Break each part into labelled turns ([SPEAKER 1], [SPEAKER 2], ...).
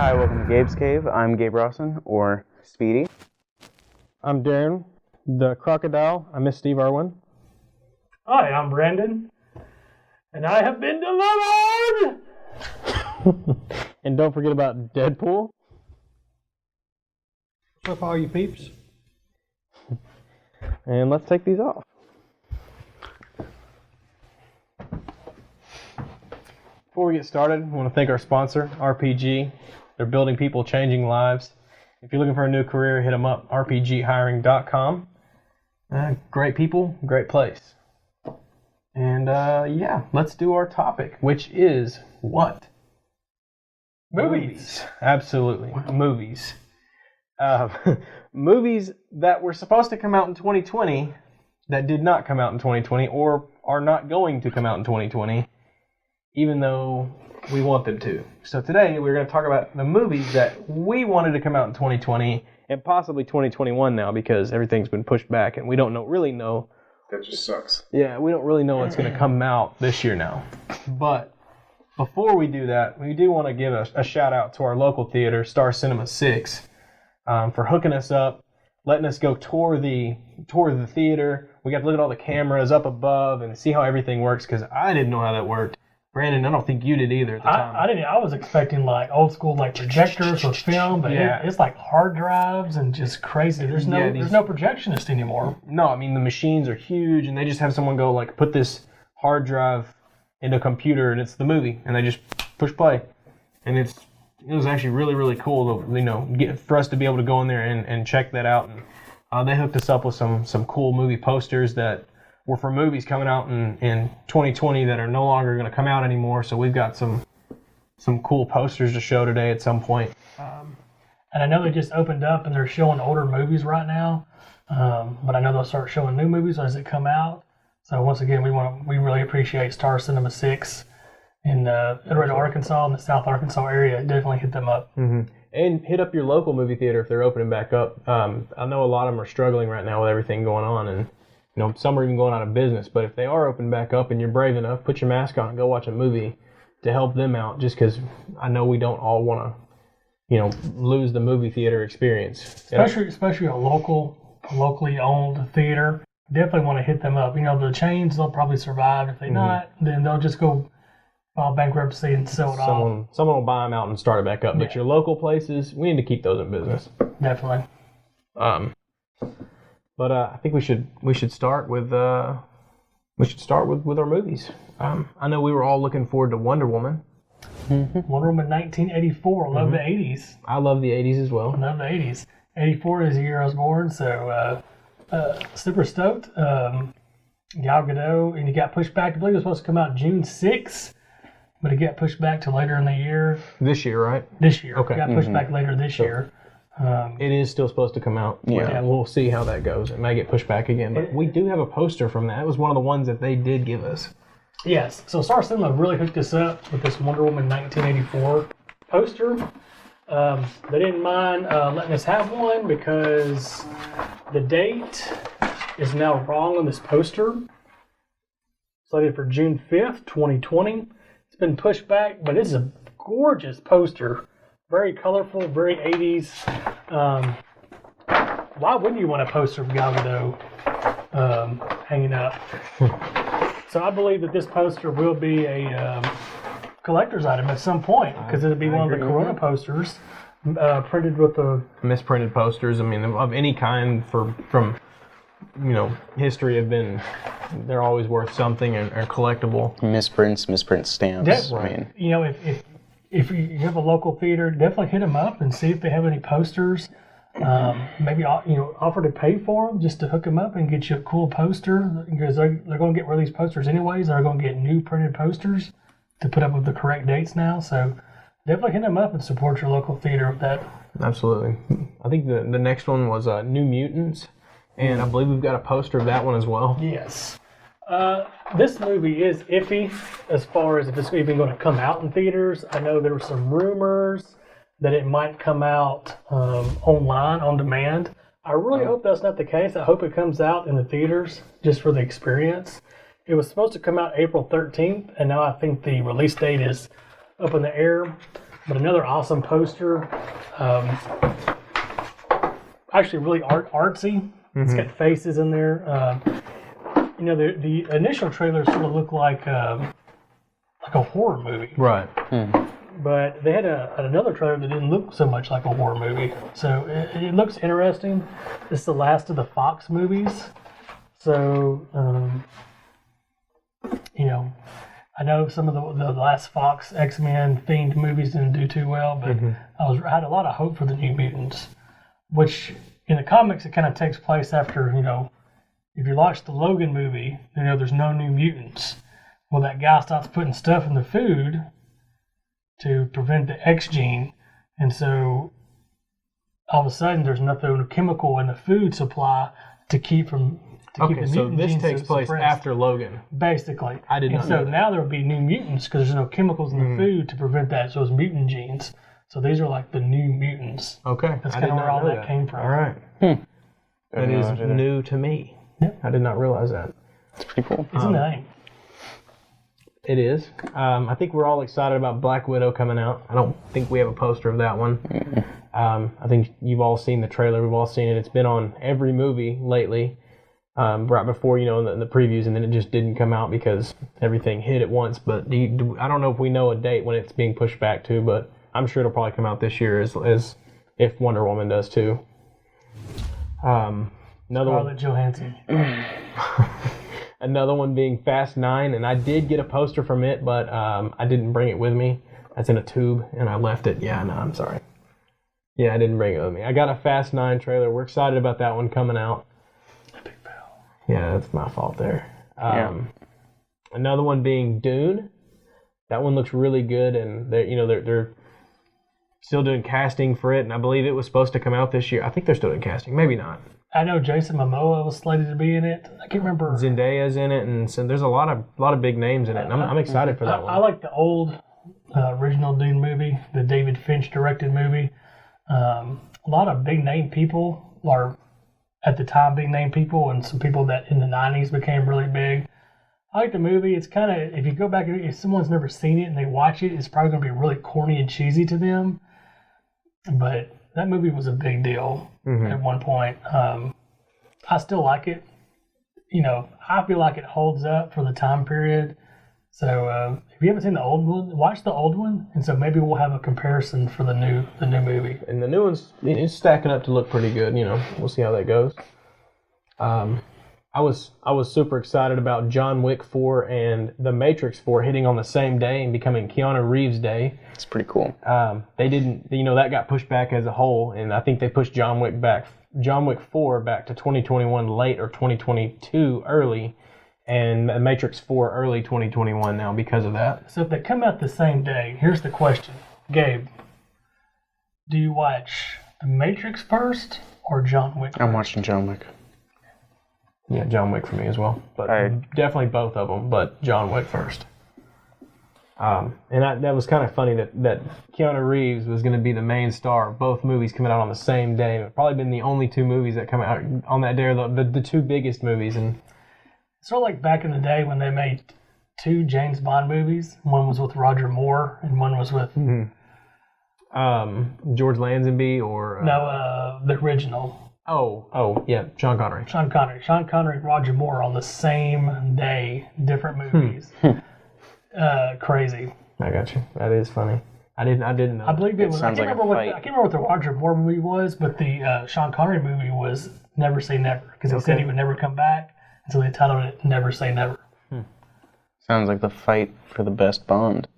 [SPEAKER 1] Hi, welcome to Gabe's Cave. I'm Gabe Rosson, or Speedy.
[SPEAKER 2] I'm Darren, the crocodile. I miss Steve Irwin.
[SPEAKER 3] Hi, I'm Brandon, and I have been delivered!
[SPEAKER 2] And don't forget about Deadpool.
[SPEAKER 4] What's up, all you peeps?
[SPEAKER 2] And let's take these off. Before we get started, I want to thank our sponsor, RPG. They're building people, changing lives. If you're looking for a new career, hit them up, rpghiring.com. Great people, great place. And yeah, let's do our topic, which is what? Movies. Absolutely, movies. Movies that were supposed to come out in 2020 that did not come out in 2020 or are not going to come out in 2020, even though we want them to. So today we're going to talk about the movies that we wanted to come out in 2020 and possibly 2021 now because everything's been pushed back and we don't really know.
[SPEAKER 5] That just sucks.
[SPEAKER 2] Yeah, we don't really know what's going to come out this year now. But before we do that, we do want to give a shout out to our local theater, Star Cinema 6, for hooking us up, letting us go tour the theater. We got to look at all the cameras up above and see how everything works because I didn't know how that worked. Brandon, I don't think you did either at the time.
[SPEAKER 3] I didn't. I was expecting like old school like projectors with film, but it's like hard drives and just crazy. There's no projectionist anymore.
[SPEAKER 2] No, I mean the machines are huge, and they just have someone go like put this hard drive into a computer, and it's the movie, and they just push play, and it was actually really really cool to for us to be able to go in there and check that out, and they hooked us up with some cool movie posters that were for movies coming out in 2020 that are no longer going to come out anymore. So we've got some cool posters to show today at some point.
[SPEAKER 3] And I know they just opened up and they're showing older movies right now, but I know they'll start showing new movies as they come out. So once again, we really appreciate Star Cinema 6 in El Dorado, Arkansas, in the South Arkansas area. Definitely hit them up.
[SPEAKER 2] Mm-hmm. And hit up your local movie theater if they're opening back up. I know a lot of them are struggling right now with everything going on, and some are even going out of business. But if they are open back up and you're brave enough, put your mask on and go watch a movie to help them out. Just because I know we don't all want to, lose the movie theater experience.
[SPEAKER 3] Especially a locally owned theater. Definitely want to hit them up. The chains, they'll probably survive. If they not, then they'll just go file bankruptcy and sell it off.
[SPEAKER 2] Someone will buy them out and start it back up. Yeah. But your local places, we need to keep those in business.
[SPEAKER 3] Definitely.
[SPEAKER 2] But I think we should start with our movies. I know we were all looking forward to Wonder Woman.
[SPEAKER 3] Mm-hmm. Wonder Woman 1984. Love the 80s.
[SPEAKER 2] I love the 80s as well.
[SPEAKER 3] I love the 80s. 84 is the year I was born, so super stoked. Gal Gadot, and it got pushed back. I believe it was supposed to come out June 6th, but it got pushed back to later in the year.
[SPEAKER 2] This year, right?
[SPEAKER 3] This year.
[SPEAKER 2] Okay.
[SPEAKER 3] It got pushed back later this year.
[SPEAKER 2] It is still supposed to come out.
[SPEAKER 1] Yeah.
[SPEAKER 2] We'll see how that goes. It may get pushed back again, but we do have a poster from that. It was one of the ones that they did give us.
[SPEAKER 3] Yes. So Star Cinema really hooked us up with this Wonder Woman 1984 poster. They didn't mind letting us have one because the date is now wrong on this poster. Slated for June 5th, 2020. It's been pushed back, but it's a gorgeous poster. Very colorful, very 80s. Why wouldn't you want a poster of Gal Gadot hanging up? So I believe that this poster will be a collector's item at some point because it'll be one of the Corona posters printed with the
[SPEAKER 2] misprinted posters. I mean, of any kind from history have been. They're always worth something and are collectable.
[SPEAKER 1] Misprint stamps.
[SPEAKER 3] That's right. I mean, if you have a local theater, definitely hit them up and see if they have any posters. Maybe offer to pay for them just to hook them up and get you a cool poster because they're going to get rid of these posters anyways. They're going to get new printed posters to put up with the correct dates now. So definitely hit them up and support your local theater with that.
[SPEAKER 2] Absolutely. I think the next one was New Mutants, and I believe we've got a poster of that one as well.
[SPEAKER 3] Yes. This movie is iffy as far as if it's even going to come out in theaters. I know there were some rumors that it might come out online, on demand. I really hope that's not the case. I hope it comes out in the theaters just for the experience. It was supposed to come out April 13th, and now I think the release date is up in the air. But another awesome poster. Actually, really artsy. It's got faces in there. The initial trailer sort of looked like a horror movie.
[SPEAKER 2] Right.
[SPEAKER 3] But they had another trailer that didn't look so much like a horror movie. So it looks interesting. It's the last of the Fox movies. So, I know some of the last Fox X-Men themed movies didn't do too well, but I had a lot of hope for the New Mutants, which in the comics it kind of takes place after, if you watch the Logan movie, there's no New Mutants. Well, that guy stops putting stuff in the food to prevent the X gene, and so all of a sudden there's no chemical in the food supply to keep from keep the
[SPEAKER 2] Okay, so
[SPEAKER 3] mutant
[SPEAKER 2] this
[SPEAKER 3] genes
[SPEAKER 2] takes place
[SPEAKER 3] suppressed.
[SPEAKER 2] after Logan.
[SPEAKER 3] Basically.
[SPEAKER 2] I did not
[SPEAKER 3] And
[SPEAKER 2] know
[SPEAKER 3] so
[SPEAKER 2] that.
[SPEAKER 3] now there will be new mutants because there's no chemicals in the food to prevent that. So it's mutant genes. So these are like the new mutants.
[SPEAKER 2] Okay,
[SPEAKER 3] That's
[SPEAKER 2] I
[SPEAKER 3] kind
[SPEAKER 2] did
[SPEAKER 3] of where
[SPEAKER 2] not
[SPEAKER 3] all
[SPEAKER 2] know
[SPEAKER 3] that came from.
[SPEAKER 2] All right. That is new to me.
[SPEAKER 3] Yeah.
[SPEAKER 2] I did not realize that.
[SPEAKER 1] It's pretty cool.
[SPEAKER 3] It's in the name.
[SPEAKER 2] It is. I think we're all excited about Black Widow coming out. I don't think we have a poster of that one. I think you've all seen the trailer. We've all seen it. It's been on every movie lately, right before, in the previews, and then it just didn't come out because everything hit at once. But I don't know if we know a date when it's being pushed back to, but I'm sure it'll probably come out this year as if Wonder Woman does too. Another one.
[SPEAKER 3] Scarlett Johansson.
[SPEAKER 2] Another one being Fast 9, and I did get a poster from it, but I didn't bring it with me. That's in a tube, and I left it. Yeah, no, I'm sorry. Yeah, I didn't bring it with me. I got a Fast 9 trailer. We're excited about that one coming out.
[SPEAKER 3] Big Bell.
[SPEAKER 2] Yeah, that's my fault there.
[SPEAKER 1] Yeah.
[SPEAKER 2] Another one being Dune. That one looks really good, and they're still doing casting for it, and I believe it was supposed to come out this year. I think they're still doing casting. Maybe not.
[SPEAKER 3] I know Jason Momoa was slated to be in it. I can't remember.
[SPEAKER 2] Zendaya's in it, and so there's a lot of big names in it, and I'm excited for that one.
[SPEAKER 3] I like the old original Dune movie, the David Finch directed movie. A lot of big name people are at the time big name people, and some people that in the 90s became really big. I like the movie. It's kind of, if you go back, if someone's never seen it and they watch it, it's probably going to be really corny and cheesy to them. But that movie was a big deal at one point. I still like it. I feel like it holds up for the time period. So if you haven't seen the old one, watch the old one, and so maybe we'll have a comparison for the new movie.
[SPEAKER 2] And the new one's it's stacking up to look pretty good. We'll see how that goes. I was super excited about John Wick 4 and The Matrix 4 hitting on the same day and becoming Keanu Reeves Day.
[SPEAKER 1] It's pretty cool.
[SPEAKER 2] They didn't, that got pushed back as a whole, and I think they pushed John Wick 4 back to 2021 late or 2022 early, and The Matrix 4 early 2021 now because of that.
[SPEAKER 3] So if they come out the same day, here's the question. Gabe, do you watch The Matrix first or John Wick first?
[SPEAKER 1] I'm watching John Wick.
[SPEAKER 2] Yeah, John Wick for me as well. But definitely both of them, but John Wick first. And that was kind of funny that Keanu Reeves was going to be the main star of both movies coming out on the same day. It's probably been the only two movies that come out on that day, the two biggest movies. And
[SPEAKER 3] sort of like back in the day when they made two James Bond movies. One was with Roger Moore, and one was with
[SPEAKER 2] George Lazenby or
[SPEAKER 3] the original.
[SPEAKER 2] Oh, yeah, Sean Connery.
[SPEAKER 3] Sean Connery and Roger Moore on the same day, different movies. Crazy.
[SPEAKER 2] I got you. That is funny. I didn't know.
[SPEAKER 3] I believe it was. I
[SPEAKER 1] sounds
[SPEAKER 3] can't
[SPEAKER 1] like a
[SPEAKER 3] remember
[SPEAKER 1] fight.
[SPEAKER 3] I can't remember what the Roger Moore movie was, but the Sean Connery movie was Never Say Never, because he said he would never come back, and so they titled it Never Say Never.
[SPEAKER 1] Sounds like the fight for the best Bond.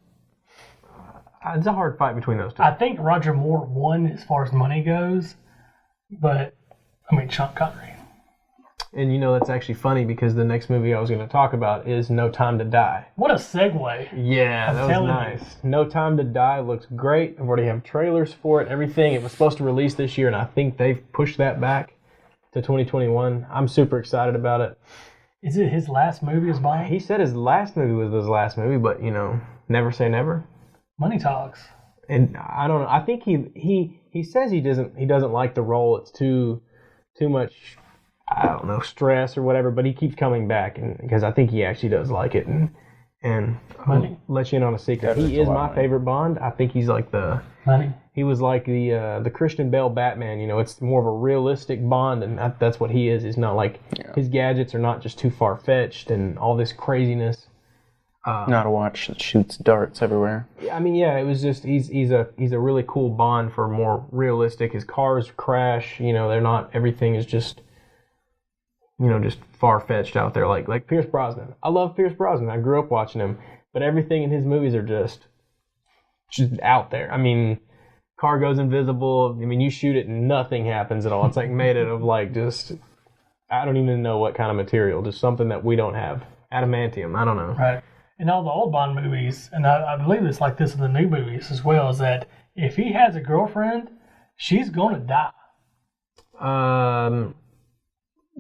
[SPEAKER 2] It's a hard fight between those two.
[SPEAKER 3] I think Roger Moore won as far as money goes, but Sean Connery.
[SPEAKER 2] And that's actually funny because the next movie I was going to talk about is No Time to Die.
[SPEAKER 3] What a segue.
[SPEAKER 2] Yeah, that was
[SPEAKER 3] telling
[SPEAKER 2] nice. No Time to Die looks great. I've already have trailers for it, everything. It was supposed to release this year, and I think they've pushed that back to 2021. I'm super excited about it.
[SPEAKER 3] Is it his last movie as Bond?
[SPEAKER 2] He said his last movie was his last movie, but, never say never.
[SPEAKER 3] Money talks.
[SPEAKER 2] And I don't know. I think he says he doesn't like the role. It's too much, I don't know, stress or whatever, but he keeps coming back, and because I think he actually does like it, and And
[SPEAKER 3] Money.
[SPEAKER 2] I'll let you in on a secret.
[SPEAKER 1] That is
[SPEAKER 2] He
[SPEAKER 1] a
[SPEAKER 2] is
[SPEAKER 1] lot
[SPEAKER 2] my
[SPEAKER 1] of money.
[SPEAKER 2] favorite Bond. I think he's like
[SPEAKER 3] Money.
[SPEAKER 2] he was like the Christian Bale Batman. You know, it's more of a realistic Bond, and that's what he is. He's not like his gadgets are not just too far fetched and all this craziness.
[SPEAKER 1] Not a watch that shoots darts everywhere.
[SPEAKER 2] I mean, yeah, it was just he's a really cool Bond for more realistic. His cars crash. You know, they're not everything is just just far fetched out there like Pierce Brosnan. I love Pierce Brosnan. I grew up watching him, but everything in his movies are just out there. I mean, car goes invisible. I mean, you shoot it and nothing happens at all. It's like made out of like just I don't even know what kind of material. Just something that we don't have. Adamantium. I don't know.
[SPEAKER 3] Right. In all the old Bond movies, and I believe it's like this in the new movies as well, is that if he has a girlfriend, she's going to die.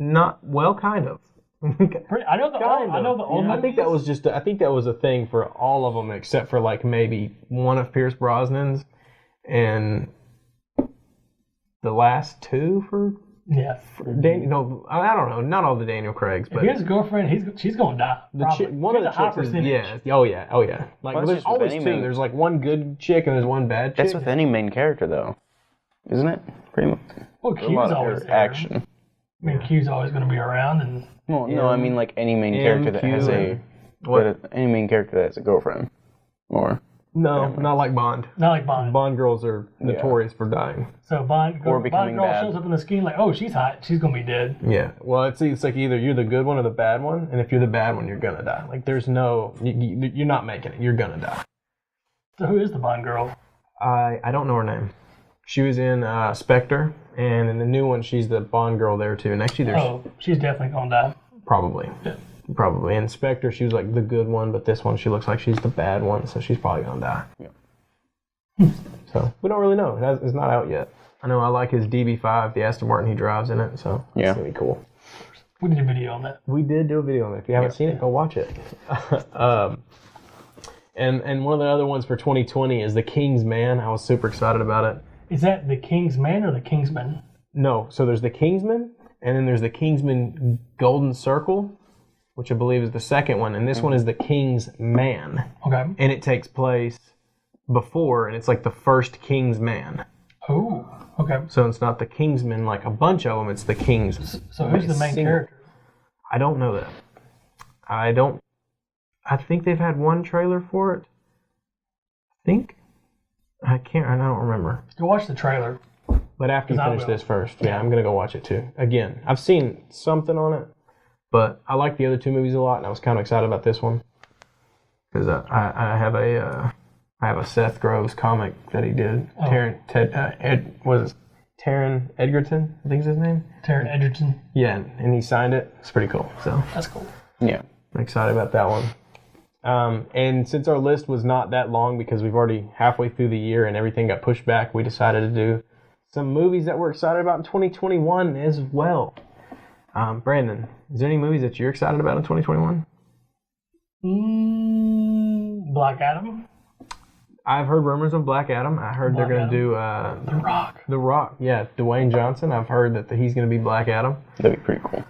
[SPEAKER 2] Not well, kind of.
[SPEAKER 3] I know the old movies.
[SPEAKER 2] I think that was a thing for all of them except for like maybe one of Pierce Brosnan's and the last two for
[SPEAKER 3] Yeah.
[SPEAKER 2] Daniel. No, I don't know. Not all the Daniel Craigs,
[SPEAKER 3] If
[SPEAKER 2] but
[SPEAKER 3] he has a girlfriend, she's going to die.
[SPEAKER 2] one of the
[SPEAKER 3] He's a high
[SPEAKER 2] chicks is
[SPEAKER 3] percentage.
[SPEAKER 2] Oh yeah. Like
[SPEAKER 1] Well, that's
[SPEAKER 2] there's
[SPEAKER 1] just with
[SPEAKER 2] always
[SPEAKER 1] any
[SPEAKER 2] two.
[SPEAKER 1] main-
[SPEAKER 2] There's like one good chick and there's one bad chick.
[SPEAKER 1] That's with any main character, though, isn't it? Pretty much.
[SPEAKER 3] Well,
[SPEAKER 1] A
[SPEAKER 3] Q's
[SPEAKER 1] lot
[SPEAKER 3] always
[SPEAKER 1] of
[SPEAKER 3] there.
[SPEAKER 1] action.
[SPEAKER 3] I mean, Q's always going to be around, and
[SPEAKER 1] Well, no, I mean like any main character that
[SPEAKER 2] MQ
[SPEAKER 1] has any main character that has a girlfriend, or
[SPEAKER 2] No, not like Bond.
[SPEAKER 3] not like Bond.
[SPEAKER 2] Bond girls are notorious for dying.
[SPEAKER 3] So Bond
[SPEAKER 1] becoming
[SPEAKER 3] girl
[SPEAKER 1] bad.
[SPEAKER 3] shows up in the scheme like, oh, she's hot. She's going to be dead.
[SPEAKER 2] Yeah. Well, it's like either you're the good one or the bad one, and if you're the bad one, you're gonna die. Like there's no, you're not making it. You're gonna die.
[SPEAKER 3] So who is the Bond girl?
[SPEAKER 2] I don't know her name. She was in Spectre, and in the new one, she's the Bond girl there too. And actually, there's
[SPEAKER 3] Oh, she's definitely going to die.
[SPEAKER 2] probably.
[SPEAKER 3] Yeah.
[SPEAKER 2] Probably. In Spectre, she was like the good one, but this one, she looks like she's the bad one, so she's probably gonna die.
[SPEAKER 1] Yeah.
[SPEAKER 2] So we don't really know. It's not out yet. I know I like his DB5, the Aston Martin he drives in it, so
[SPEAKER 1] Yeah.
[SPEAKER 2] it's gonna be cool.
[SPEAKER 3] We did a video on that.
[SPEAKER 2] We did do a video on it. If you haven't seen it, go watch it. And one of the other ones for 2020 is The King's Man. I was super excited about it.
[SPEAKER 3] Is that the King's Man or the Kingsman?
[SPEAKER 2] No, so there's The Kingsman, and then there's The Kingsman Golden Circle, which I believe is the second one, and this one is The King's Man.
[SPEAKER 3] Okay.
[SPEAKER 2] And it takes place before, and it's like the first King's Man.
[SPEAKER 3] Oh, okay.
[SPEAKER 2] So it's not the Kingsman like a bunch of them, it's the King's.
[SPEAKER 3] So who's the main
[SPEAKER 2] single.
[SPEAKER 3] character?
[SPEAKER 2] I don't know that. I think they've had one trailer for it. I don't remember.
[SPEAKER 3] Go watch the trailer.
[SPEAKER 2] But after you
[SPEAKER 3] 'Cause I
[SPEAKER 2] finish
[SPEAKER 3] will.
[SPEAKER 2] this first, yeah, I'm gonna go watch it too. Again, I've seen something on it, but I like the other two movies a lot, and I was kind of excited about this one because I have a Seth Groves comic that he did.
[SPEAKER 3] Oh.
[SPEAKER 2] Taron Egerton, I think is his name.
[SPEAKER 3] Taron Egerton.
[SPEAKER 2] Yeah, and he signed it. It's pretty cool. So
[SPEAKER 3] That's cool.
[SPEAKER 1] Yeah.
[SPEAKER 2] I'm excited about that one. And since our list was not that long because we've already halfway through the year and everything got pushed back, we decided to do some movies that we're excited about in 2021 as well. Brandon, is there any movies that you're excited about in 2021?
[SPEAKER 3] Black Adam.
[SPEAKER 2] I've heard rumors of Black Adam. I heard they're going to do
[SPEAKER 3] The Rock.
[SPEAKER 2] The Rock. Yeah, Dwayne Johnson. I've heard that he's going to be Black Adam.
[SPEAKER 1] That'd be pretty cool.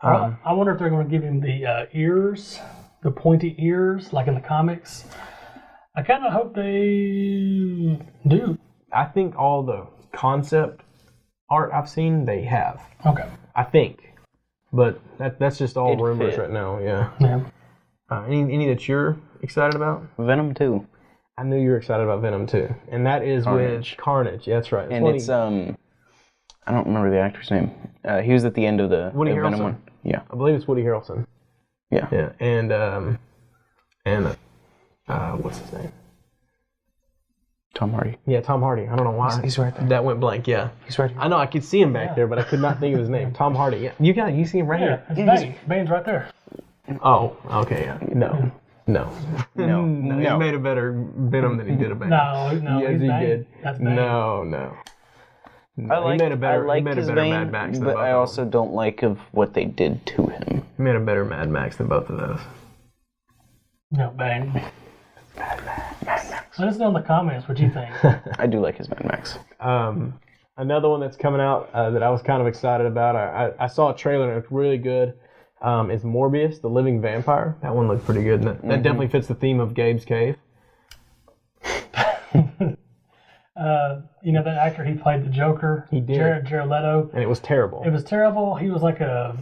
[SPEAKER 3] I wonder if they're going to give him the ears, the pointy ears, like in the comics. I kind of hope they do.
[SPEAKER 2] I think all the concept art I've seen, they have.
[SPEAKER 3] Okay.
[SPEAKER 2] I think. But that's just all
[SPEAKER 1] It'd
[SPEAKER 2] rumors
[SPEAKER 1] fit.
[SPEAKER 2] right now, yeah.
[SPEAKER 3] Yeah.
[SPEAKER 2] Any that you're excited about?
[SPEAKER 1] Venom 2.
[SPEAKER 2] I knew you were excited about Venom too. And that is
[SPEAKER 1] Carnage.
[SPEAKER 2] with Carnage. Yeah, that's right.
[SPEAKER 1] And it's I don't remember the actor's name. He was at the end of the
[SPEAKER 2] Woody
[SPEAKER 1] Venom
[SPEAKER 2] Harrelson.
[SPEAKER 1] one. Yeah.
[SPEAKER 2] I believe it's Woody Harrelson.
[SPEAKER 1] Yeah.
[SPEAKER 2] Yeah. And what's his name?
[SPEAKER 1] Tom Hardy.
[SPEAKER 2] Yeah, Tom Hardy. I don't know why.
[SPEAKER 1] He's right there.
[SPEAKER 2] That went blank, yeah.
[SPEAKER 1] He's right here.
[SPEAKER 2] I know, I could see him back there, but I could not think of his name. Tom Hardy. Yeah. You see him right
[SPEAKER 3] Yeah,
[SPEAKER 2] here.
[SPEAKER 3] it's Bane. Bane's right there.
[SPEAKER 2] Oh, okay, yeah. No.
[SPEAKER 1] No.
[SPEAKER 2] He made a better Venom than he did a Bane.
[SPEAKER 3] No,
[SPEAKER 2] Yes,
[SPEAKER 3] he's
[SPEAKER 2] he
[SPEAKER 3] Bane.
[SPEAKER 2] did.
[SPEAKER 3] That's Bane.
[SPEAKER 2] No.
[SPEAKER 1] I
[SPEAKER 2] he made a better
[SPEAKER 1] his
[SPEAKER 2] Mad
[SPEAKER 1] Bane,
[SPEAKER 2] Max than
[SPEAKER 1] but
[SPEAKER 2] both
[SPEAKER 1] I
[SPEAKER 2] of
[SPEAKER 1] also don't like of what they did to him.
[SPEAKER 2] them. He made a better Mad Max than both of those.
[SPEAKER 3] No, Bane. Let us know in the comments what you think.
[SPEAKER 1] I do like his Mad Max.
[SPEAKER 2] Another one that's coming out that I was kind of excited about. I saw a trailer and it looked really good. is Morbius, the Living Vampire. That one looked pretty good. That definitely fits the theme of Gabe's Cave.
[SPEAKER 3] You know that actor, he played the Joker.
[SPEAKER 2] He did.
[SPEAKER 3] Jared Leto.
[SPEAKER 2] And it was terrible.
[SPEAKER 3] It was terrible. He was like a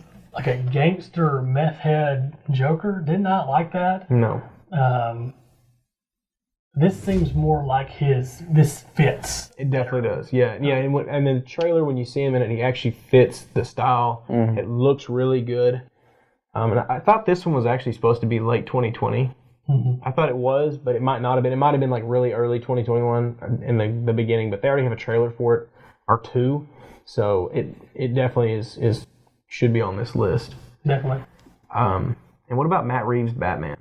[SPEAKER 3] gangster meth head Joker. Did not like that.
[SPEAKER 2] No.
[SPEAKER 3] This seems more like this fits.
[SPEAKER 2] It definitely does. Yeah. And the trailer, when you see him in it, he actually fits the style. It looks really good. And I thought this one was actually supposed to be late 2020. I thought it was, but it might not have been. It might have been like really early 2021 in the beginning, but they already have a trailer for it, or two. So it definitely is should be on this list.
[SPEAKER 3] Definitely.
[SPEAKER 2] And what about Matt Reeves' Batman?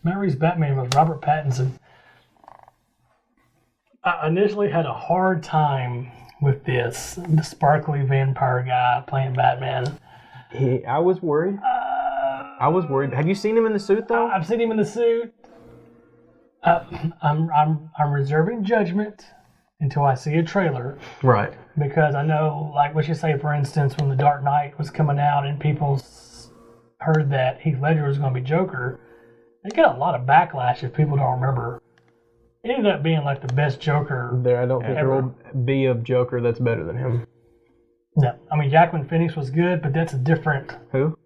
[SPEAKER 3] Matt Reeves' Batman was Robert Pattinson. I initially had a hard time with this, the sparkly vampire guy playing Batman.
[SPEAKER 2] I was worried. Have you seen him in the suit though?
[SPEAKER 3] I've seen him in the suit. I'm reserving judgment until I see a trailer.
[SPEAKER 2] Right.
[SPEAKER 3] Because I know, like what you say, for instance, when The Dark Knight was coming out and people heard that Heath Ledger was going to be Joker, they got a lot of backlash if people don't remember. It ended up being like the best Joker.
[SPEAKER 2] I don't think there will be a Joker that's better than him.
[SPEAKER 3] No, I mean Joaquin Phoenix was good, but that's a different.
[SPEAKER 2] Who?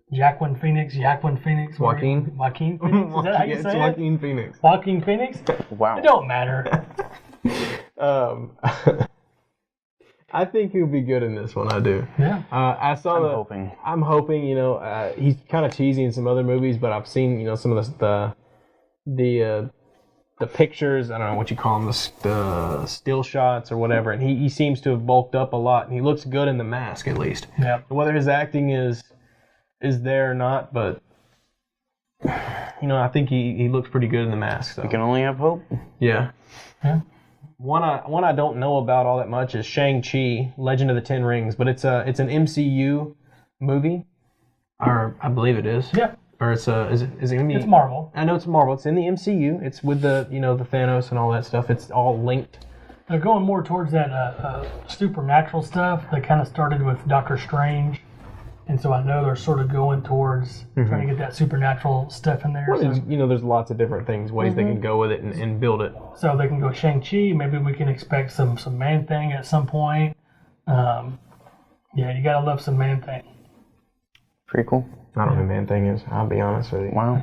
[SPEAKER 3] Joaquin Phoenix.
[SPEAKER 2] Joaquin?
[SPEAKER 3] Joaquin Phoenix. Is that how you say it?
[SPEAKER 2] Joaquin Phoenix.
[SPEAKER 3] Joaquin Phoenix.
[SPEAKER 1] Wow.
[SPEAKER 3] It don't matter.
[SPEAKER 2] I think he'll be good in this one. I do.
[SPEAKER 3] Yeah.
[SPEAKER 2] I'm hoping. You know, he's kind of cheesy in some other movies, but I've seen some of the pictures. I don't know what you call them, the still shots or whatever. And he seems to have bulked up a lot, and he looks good in the mask at least.
[SPEAKER 3] Yeah.
[SPEAKER 2] Whether his acting is there or not, but I think he looks pretty good in the mask. So.
[SPEAKER 1] We can only have hope.
[SPEAKER 2] Yeah.
[SPEAKER 3] Yeah.
[SPEAKER 2] One I don't know about all that much is Shang-Chi, Legend of the Ten Rings, but it's an MCU movie, or I believe it is.
[SPEAKER 3] Yeah.
[SPEAKER 2] Or is it gonna be?
[SPEAKER 3] It's Marvel.
[SPEAKER 2] I know it's Marvel. It's in the MCU. It's with the the Thanos and all that stuff. It's all linked.
[SPEAKER 3] They're going more towards that supernatural stuff. They kind of started with Doctor Strange, and so I know they're sort of going towards trying to get that supernatural stuff in there.
[SPEAKER 2] Well,
[SPEAKER 3] So,
[SPEAKER 2] there's lots of different ways they can go with it and build it.
[SPEAKER 3] so they can go Shang-Chi. Maybe we can expect some Man-Thing at some point. Yeah, you gotta love some Man-Thing.
[SPEAKER 1] Pretty cool.
[SPEAKER 2] I don't know who Man-Thing is. I'll be honest with you.
[SPEAKER 1] Wow.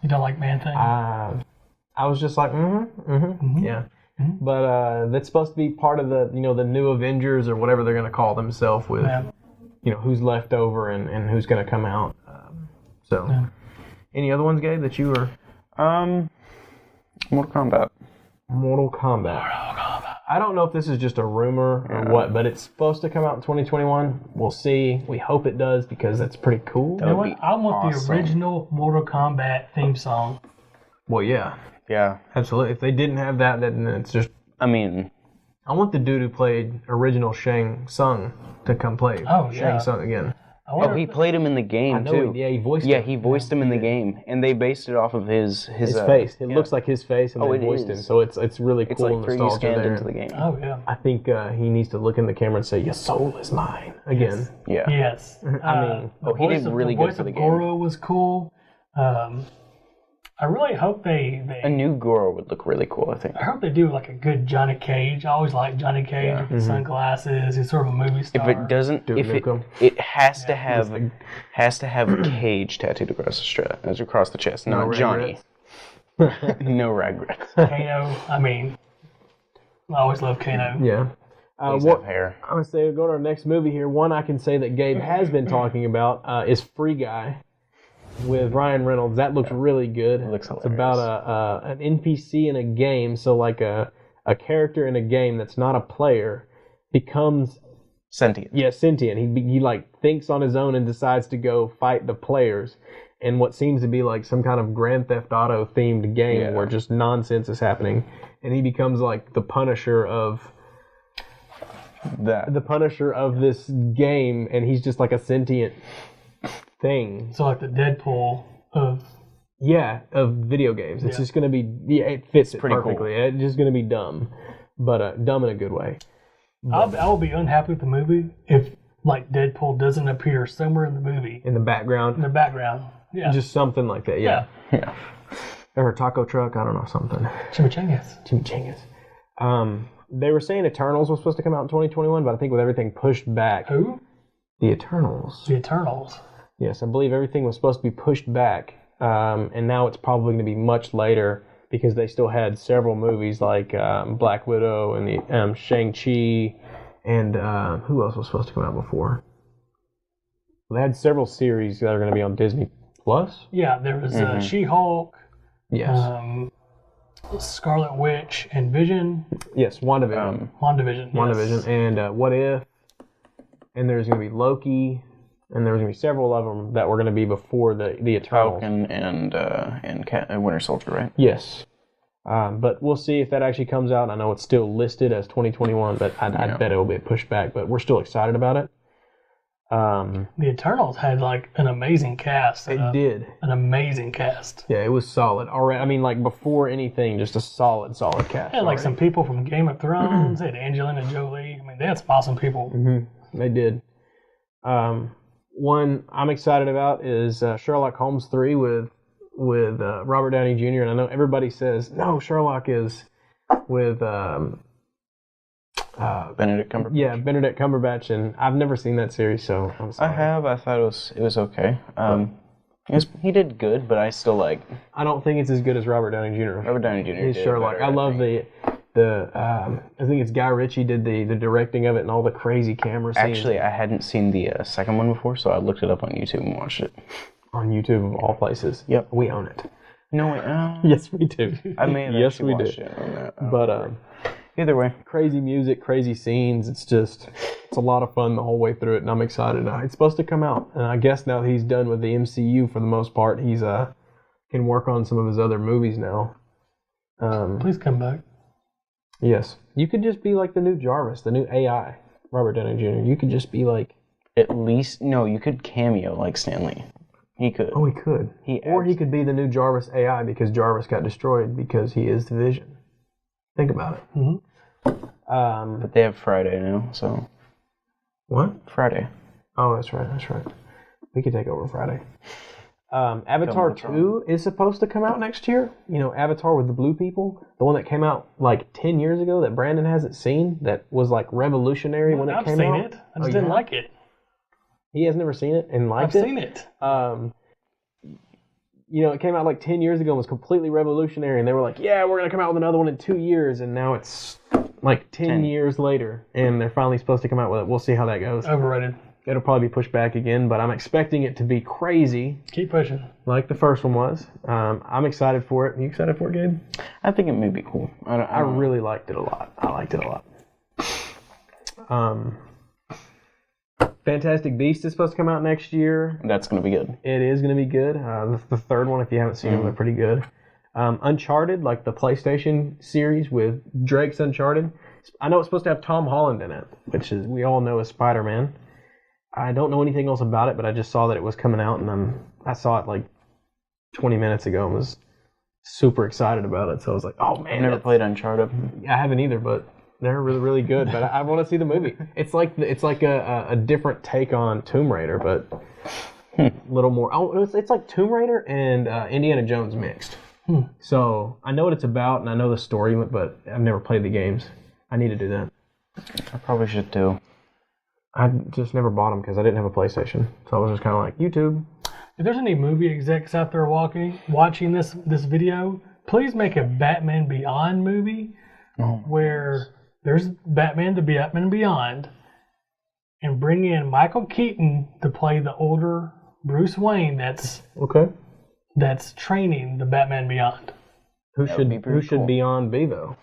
[SPEAKER 3] You don't like Man-Thing?
[SPEAKER 2] I was just like, yeah. But that's supposed to be part of the the new Avengers or whatever they're gonna call themselves with.
[SPEAKER 3] Yeah.
[SPEAKER 2] Who's left over and who's going to come out. Any other ones, Gabe, that you were...
[SPEAKER 1] Mortal Kombat.
[SPEAKER 2] Mortal Kombat. I don't know if this is just a rumor or what, but it's supposed to come out in 2021. We'll see. We hope it does because that's pretty cool.
[SPEAKER 3] You know what? I want
[SPEAKER 1] awesome.
[SPEAKER 3] the original Mortal Kombat theme song.
[SPEAKER 2] Well, yeah.
[SPEAKER 1] Yeah.
[SPEAKER 2] Absolutely. If they didn't have that, then it's just...
[SPEAKER 1] I mean...
[SPEAKER 2] I want the dude who played original Shang Tsung to come play Shang Tsung again.
[SPEAKER 1] He played him in the game too.
[SPEAKER 2] He voiced him.
[SPEAKER 1] Yeah, he voiced him in the game, and they based it off of his
[SPEAKER 2] face. It looks like his face, and they voiced him. So it's really
[SPEAKER 1] It's
[SPEAKER 2] cool
[SPEAKER 1] like
[SPEAKER 2] and
[SPEAKER 1] 3D
[SPEAKER 2] nostalgia
[SPEAKER 1] scanned
[SPEAKER 2] there.
[SPEAKER 1] into the game.
[SPEAKER 3] Oh, yeah.
[SPEAKER 2] I think he needs to look in the camera and say, "Your soul is mine" again.
[SPEAKER 1] Yeah.
[SPEAKER 3] Yes.
[SPEAKER 2] I mean,
[SPEAKER 1] he did really good for the
[SPEAKER 3] The voice of
[SPEAKER 1] game.
[SPEAKER 3] Goro was cool. I really hope
[SPEAKER 1] A
[SPEAKER 3] they
[SPEAKER 1] new Goro would look really cool, I think.
[SPEAKER 3] I hope they do like a good Johnny Cage. I always like Johnny Cage with the sunglasses. He's sort of a movie star.
[SPEAKER 1] If it doesn't, it has to have Cage tattooed across the chest, not Johnny. No regrets.
[SPEAKER 3] Kano, I mean, I always love Kano.
[SPEAKER 2] Yeah.
[SPEAKER 1] He's have hair.
[SPEAKER 2] I'm going to say, go to our next movie here. One I can say that Gabe has been talking about is Free Guy with Ryan Reynolds. That looks really good.
[SPEAKER 1] It looks
[SPEAKER 2] It's about an NPC in a game, so like a character in a game that's not a player becomes
[SPEAKER 1] Sentient.
[SPEAKER 2] Yeah, sentient. He like thinks on his own and decides to go fight the players in what seems to be like some kind of Grand Theft Auto themed game where just nonsense is happening, and he becomes like the Punisher of this game, and he's just like a sentient thing.
[SPEAKER 3] So like the Deadpool of
[SPEAKER 2] video games. It's just going to be it fits it
[SPEAKER 1] pretty
[SPEAKER 2] perfectly.
[SPEAKER 1] cool.
[SPEAKER 2] It's just going to be dumb, but dumb in a good way.
[SPEAKER 3] I will be unhappy with the movie if like Deadpool doesn't appear somewhere in the movie.
[SPEAKER 2] In the background.
[SPEAKER 3] In the background. Yeah.
[SPEAKER 2] Just something like that, yeah.
[SPEAKER 1] Yeah.
[SPEAKER 2] Or a taco truck, I don't know, something.
[SPEAKER 3] Chimichangas.
[SPEAKER 2] They were saying Eternals was supposed to come out in 2021, but I think with everything pushed back.
[SPEAKER 3] Who?
[SPEAKER 2] The Eternals.
[SPEAKER 3] The Eternals.
[SPEAKER 2] Yes, I believe everything was supposed to be pushed back, and now it's probably going to be much later because they still had several movies like Black Widow and the Shang-Chi, and who else was supposed to come out before? Well, they had several series that are going to be on Disney Plus.
[SPEAKER 3] Yeah, there was She-Hulk,
[SPEAKER 2] Yes.
[SPEAKER 3] Scarlet Witch, and Vision.
[SPEAKER 2] Yes, WandaVision.
[SPEAKER 3] WandaVision,
[SPEAKER 2] and What If, and there's going to be Loki. And there's going to be several of them that were going to be before the Eternals.
[SPEAKER 1] Falcon and Winter Soldier, right?
[SPEAKER 2] Yes. But we'll see if that actually comes out. I know it's still listed as 2021, but I bet it will be pushed back. But we're still excited about it.
[SPEAKER 3] The Eternals had like an amazing cast.
[SPEAKER 2] It did.
[SPEAKER 3] An amazing cast.
[SPEAKER 2] Yeah, it was solid. Already, I mean, like before anything, just a solid cast.
[SPEAKER 3] They had like some people from Game of Thrones. They had Angelina Jolie. I mean, they had some awesome people.
[SPEAKER 2] Mm-hmm. They did. One I'm excited about is Sherlock Holmes 3 with Robert Downey Jr. And I know everybody says, no, Sherlock is with
[SPEAKER 1] Benedict Cumberbatch.
[SPEAKER 2] Yeah, Benedict Cumberbatch, and I've never seen that series, so I'm sorry.
[SPEAKER 1] I have. I thought it was okay. He did good, but I still like.
[SPEAKER 2] I don't think it's as good as Robert Downey Jr.
[SPEAKER 1] Robert Downey Jr.
[SPEAKER 2] He's Sherlock. I love the I think it's Guy Ritchie did the directing of it and all the crazy camera scenes.
[SPEAKER 1] Actually, I hadn't seen the second one before, so I looked it up on YouTube and watched it.
[SPEAKER 2] On YouTube of all places.
[SPEAKER 1] Yep,
[SPEAKER 2] we own it.
[SPEAKER 1] No,
[SPEAKER 2] yes, we do.
[SPEAKER 1] I may have
[SPEAKER 2] yes, we
[SPEAKER 1] watched
[SPEAKER 2] do.
[SPEAKER 1] It on that.
[SPEAKER 2] But
[SPEAKER 1] either way,
[SPEAKER 2] crazy music, crazy scenes. It's a lot of fun the whole way through it, and I'm excited. It's supposed to come out, and I guess now that he's done with the MCU for the most part, he's can work on some of his other movies now.
[SPEAKER 3] Please come back.
[SPEAKER 2] Yes, you could just be like the new Jarvis, the new AI, Robert Downey Jr. You could just be like,
[SPEAKER 1] at least you could cameo like Stanley. He could.
[SPEAKER 2] Oh, he could. He could be the new Jarvis AI because Jarvis got destroyed because he is the Vision. Think about it.
[SPEAKER 3] Mm-hmm.
[SPEAKER 1] But they have Friday now, so.
[SPEAKER 2] What?
[SPEAKER 1] Friday.
[SPEAKER 2] Oh, that's right. We could take over Friday. Avatar 2 is supposed to come out next year. You know, Avatar with the blue people. The one that came out like 10 years ago that Brandon hasn't seen. That was like revolutionary when it came out.
[SPEAKER 3] I've seen it. I just didn't like it.
[SPEAKER 2] He has never seen it and liked it?
[SPEAKER 3] I've seen it.
[SPEAKER 2] You know, it came out like 10 years ago and was completely revolutionary. And they were like, yeah, we're going to come out with another one in 2 years. And now it's like 10 years later. And they're finally supposed to come out with it. We'll see how that goes.
[SPEAKER 3] Overrated.
[SPEAKER 2] It'll probably be pushed back again, but I'm expecting it to be crazy.
[SPEAKER 3] Keep pushing.
[SPEAKER 2] Like the first one was. I'm excited for it. Are you excited for it, Gabe?
[SPEAKER 1] I think it may be cool.
[SPEAKER 2] I really liked it a lot. Fantastic Beasts is supposed to come out next year.
[SPEAKER 1] That's going to be good.
[SPEAKER 2] It is going to be good. The third one, if you haven't seen them, they're pretty good. Uncharted, like the PlayStation series with Drake's Uncharted. I know it's supposed to have Tom Holland in it, which is we all know is Spider-Man. I don't know anything else about it, but I just saw that it was coming out, and I saw it like 20 minutes ago and was super excited about it. So I was like, oh man.
[SPEAKER 1] I've never played Uncharted.
[SPEAKER 2] I haven't either, but they're really, really good. But I want to see the movie. It's like a different take on Tomb Raider, but a little more. Oh, it's like Tomb Raider and Indiana Jones mixed. So I know what it's about, and I know the story, but I've never played the games. I need to do that.
[SPEAKER 1] I probably should too.
[SPEAKER 2] I just never bought them because I didn't have a PlayStation. So I was just kind of like, YouTube.
[SPEAKER 3] If there's any movie execs out there watching this video, please make a Batman Beyond movie where there's Batman Beyond and bring in Michael Keaton to play the older Bruce Wayne that's training the Batman Beyond.
[SPEAKER 2] Who should Beyond be though?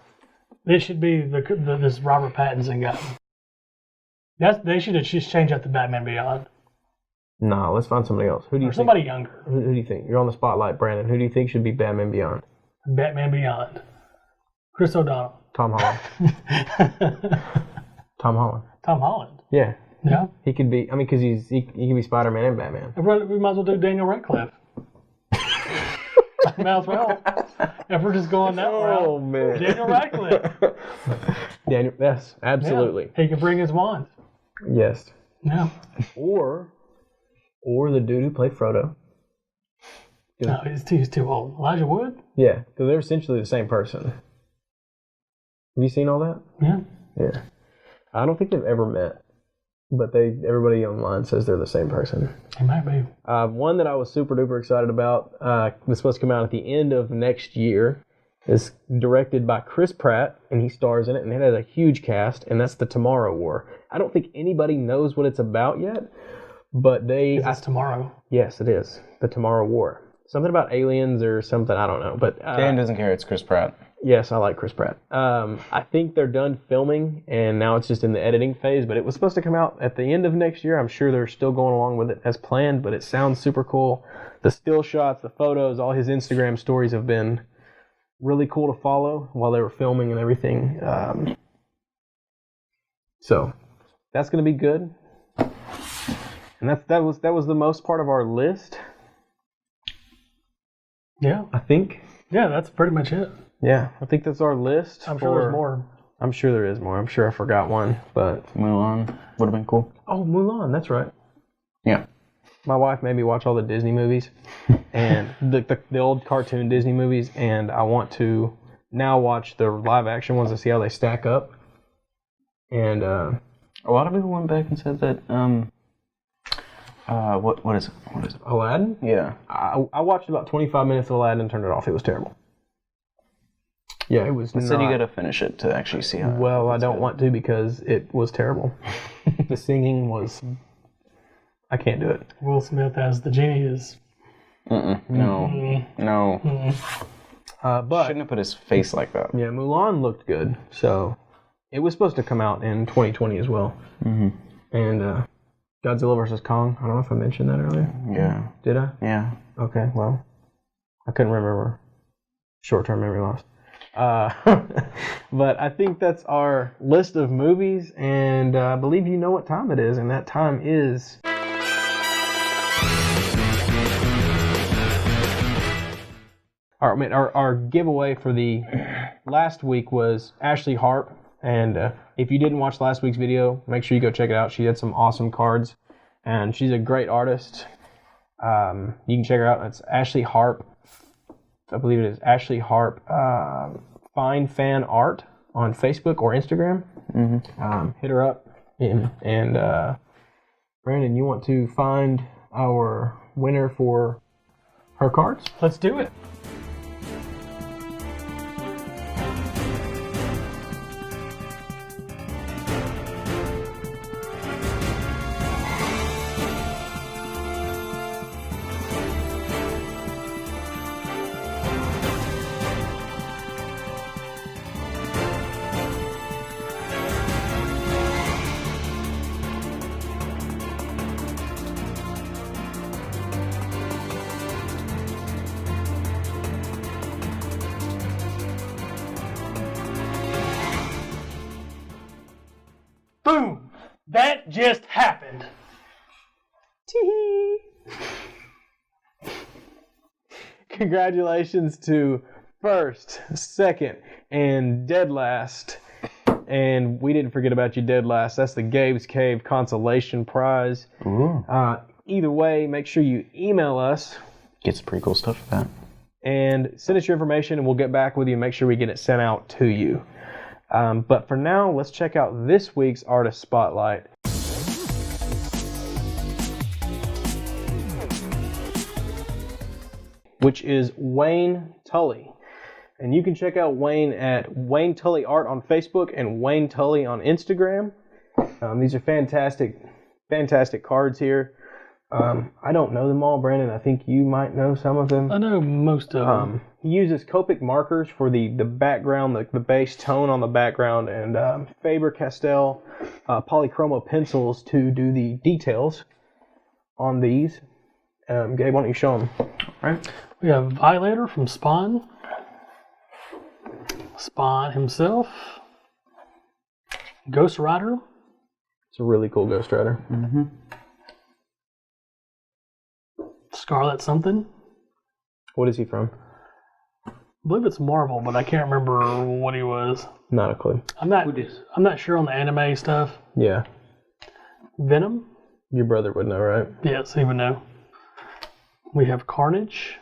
[SPEAKER 3] This should be this Robert Pattinson guy. They should have just changed out the Batman Beyond.
[SPEAKER 2] Nah, let's find somebody else. Who do you think?
[SPEAKER 3] Somebody younger.
[SPEAKER 2] Who do you think? You're on the spotlight, Brandon. Who do you think should be Batman Beyond?
[SPEAKER 3] Batman Beyond. Chris O'Donnell.
[SPEAKER 2] Tom Holland. Tom Holland. Yeah.
[SPEAKER 3] Yeah.
[SPEAKER 2] He could be. I mean, because he can be Spider-Man and Batman.
[SPEAKER 3] We might as well do Daniel Radcliffe. Might as well. If we're just going that route.
[SPEAKER 2] Oh man.
[SPEAKER 3] Daniel Radcliffe.
[SPEAKER 2] Yes, absolutely.
[SPEAKER 3] Yeah, he can bring his wand.
[SPEAKER 2] Yes.
[SPEAKER 3] Yeah.
[SPEAKER 2] Or the dude who played Frodo.
[SPEAKER 3] No, he's too old. Elijah Wood?
[SPEAKER 2] Yeah, because they're essentially the same person. Have you seen all that?
[SPEAKER 3] Yeah.
[SPEAKER 2] Yeah. I don't think they've ever met, but everybody online says they're the same person.
[SPEAKER 3] It might be.
[SPEAKER 2] One that I was super duper excited about was supposed to come out at the end of next year. Is directed by Chris Pratt, and he stars in it, and it has a huge cast, and that's The Tomorrow War. I don't think anybody knows what it's about yet, but
[SPEAKER 3] It's tomorrow.
[SPEAKER 2] Yes, it is. The Tomorrow War. Something about aliens or something, I don't know. But
[SPEAKER 1] Dan doesn't care, it's Chris Pratt.
[SPEAKER 2] Yes, I like Chris Pratt. I think they're done filming, and now it's just in the editing phase, but it was supposed to come out at the end of next year. I'm sure they're still going along with it as planned, but it sounds super cool. The still shots, the photos, all his Instagram stories have been really cool to follow while they were filming and everything. So that's going to be good. And that was the most part of our list.
[SPEAKER 3] Yeah.
[SPEAKER 2] I think.
[SPEAKER 3] Yeah, that's pretty much it.
[SPEAKER 2] Yeah, I think that's our list.
[SPEAKER 3] I'm sure there's more.
[SPEAKER 2] I'm sure there is more. I'm sure I forgot one, but
[SPEAKER 1] Mulan would have been cool.
[SPEAKER 2] Oh, Mulan, that's right.
[SPEAKER 1] Yeah.
[SPEAKER 2] My wife made me watch all the Disney movies and the old cartoon Disney movies, and I want to now watch the live action ones to see how they stack up. And
[SPEAKER 1] a lot of people went back and said that what is it?
[SPEAKER 2] Aladdin?
[SPEAKER 1] Yeah.
[SPEAKER 2] I watched about 25 minutes of Aladdin and turned it off. It was terrible. Yeah, it was.
[SPEAKER 1] I said you gotta finish it to actually see how.
[SPEAKER 2] Well, I don't want to because it was terrible. The singing was. I can't do it.
[SPEAKER 3] Will Smith as the genie is.
[SPEAKER 1] No.
[SPEAKER 2] But
[SPEAKER 1] shouldn't have put his face like that.
[SPEAKER 2] Yeah, Mulan looked good. So it was supposed to come out in 2020 as well. Mm-hmm. And Godzilla vs. Kong. I don't know if I mentioned that earlier.
[SPEAKER 1] Yeah.
[SPEAKER 2] Did I?
[SPEAKER 1] Yeah.
[SPEAKER 2] Okay. Well, I couldn't remember. Short-term memory loss. But I think that's our list of movies, and I believe you know what time it is, and that time is. Our giveaway for the last week was Ashley Harp, and if you didn't watch last week's video, make sure you go check it out. She had some awesome cards, and she's a great artist. You can check her out. It's Ashley Harp. I believe it is Ashley Harp Fine Fan Art on Facebook or Instagram. Mm-hmm. Hit her up. And Brandon, you want to find our winner for her cards?
[SPEAKER 3] Let's do it. Boom! That just happened.
[SPEAKER 2] Tee-hee. Congratulations to first, second, and dead last. And we didn't forget about you, dead last. That's the Gabe's Cave Consolation Prize.
[SPEAKER 1] Ooh.
[SPEAKER 2] Either way, make sure you email us.
[SPEAKER 1] Get some pretty cool stuff for that.
[SPEAKER 2] And send us your information, and we'll get back with you and make sure we get it sent out to you. But for now, let's check out this week's Artist Spotlight. Which is Wayne Tully. And you can check out Wayne at Wayne Tully Art on Facebook and Wayne Tully on Instagram. These are fantastic cards here. I don't know them all, Brandon. I think you might know some of them.
[SPEAKER 3] I know most of them.
[SPEAKER 2] He uses Copic markers for the background, the base tone on the background, and Faber-Castell polychromo pencils to do the details on these. Gabe, why don't you show them? All right.
[SPEAKER 3] We have Violator from Spawn. Spawn himself. Ghost Rider.
[SPEAKER 2] It's a really cool Ghost Rider.
[SPEAKER 1] Mm-hmm.
[SPEAKER 3] Scarlet something.
[SPEAKER 2] What is he from?
[SPEAKER 3] I believe it's Marvel, but I can't remember what he was.
[SPEAKER 2] Not a clue.
[SPEAKER 3] I'm not sure on the anime stuff.
[SPEAKER 2] Yeah.
[SPEAKER 3] Venom.
[SPEAKER 2] Your brother would know, right?
[SPEAKER 3] Yes, he would know. We have Carnage.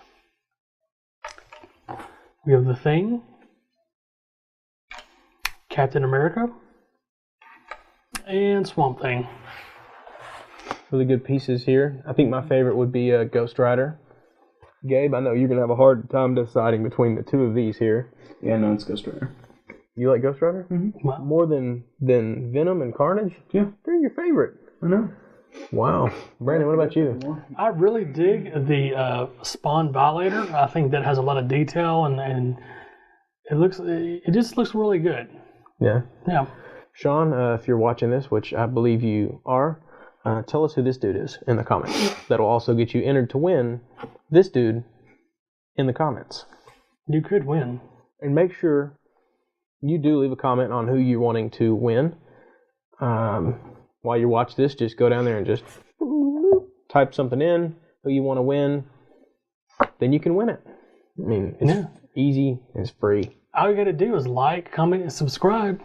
[SPEAKER 3] We have The Thing. Captain America. And Swamp Thing.
[SPEAKER 2] Really good pieces here. I think my favorite would be Ghost Rider. Gabe, I know you're going to have a hard time deciding between the two of these here.
[SPEAKER 1] Yeah, no, it's Ghost Rider.
[SPEAKER 2] You like Ghost Rider?
[SPEAKER 1] Mm-hmm.
[SPEAKER 3] Wow.
[SPEAKER 2] More than Venom and Carnage?
[SPEAKER 1] Yeah.
[SPEAKER 2] They're your favorite.
[SPEAKER 1] I know.
[SPEAKER 2] Wow. Brandon, what about you?
[SPEAKER 3] I really dig the Spawn Violator. I think that has a lot of detail and it just looks really good.
[SPEAKER 2] Yeah.
[SPEAKER 3] Yeah.
[SPEAKER 2] Sean, if you're watching this, which I believe you are, tell us who this dude is in the comments. That'll also get you entered to win this dude in the comments.
[SPEAKER 3] You could win.
[SPEAKER 2] And make sure you do leave a comment on who you're wanting to win. While you watch this, just go down there and just type something in, who you want to win. Then you can win it. I mean, it's easy, it's free.
[SPEAKER 3] All you got to do is like, comment, and subscribe,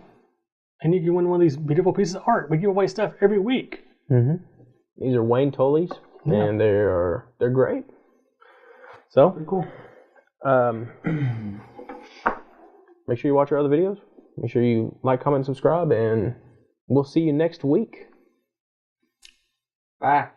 [SPEAKER 3] and you can win one of these beautiful pieces of art. We give away stuff every week.
[SPEAKER 2] Mm-hmm. These are Wayne Tully's, and they're great. So,
[SPEAKER 1] Pretty cool.
[SPEAKER 2] Make sure you watch our other videos. Make sure you like, comment, and subscribe, and we'll see you next week.
[SPEAKER 1] Bye.